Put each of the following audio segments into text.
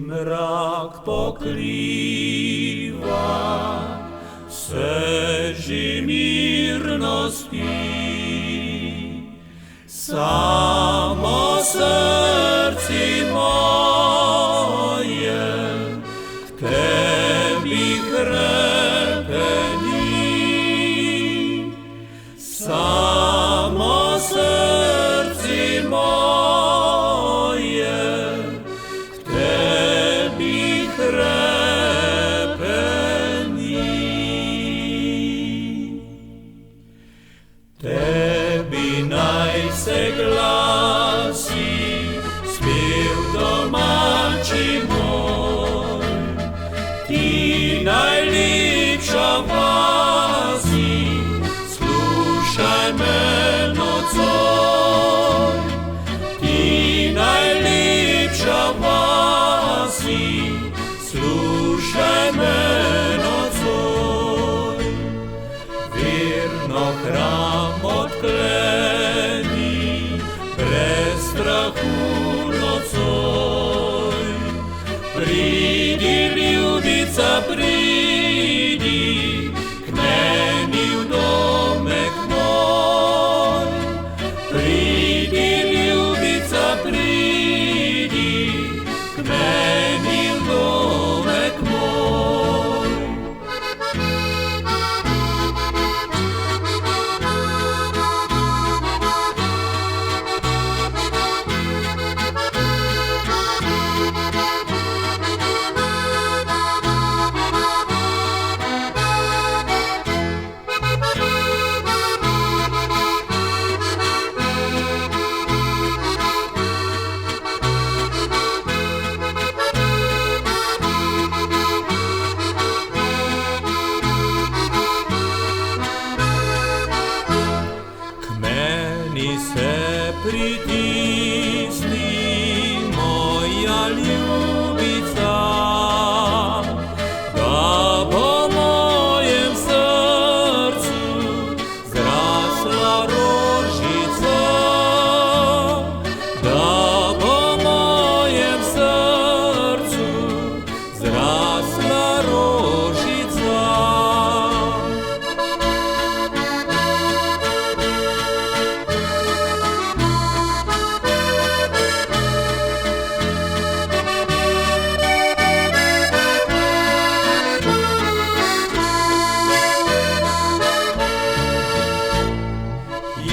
mrak pokrywa, seži mirno spi. Samo srci moje k tebi krepeni. Samo srci moje k tebi krepeni. Tebi naj se glasi spev domači moj, ti najljepša vasi, slušaj me nocoj. Ti najljepša vasi, slušaj me nocoj. Verno hram odkleni, brez strahu nocoj. Pridi, ljubica, pridi k meni v domek moj. Pridi, ljubica, pridi k meni v domek moj. Meni se pritisni, moja ljubica, da po mojem srcu zrasla rožica, da po mojem srcu zrasla rožica.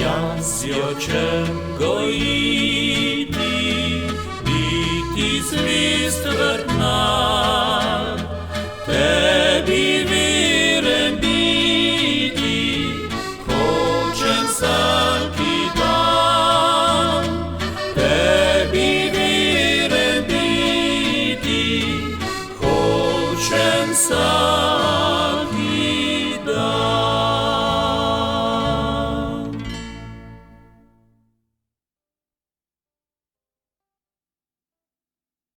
Jaz jočem gojiti, biti zvest vrtnar.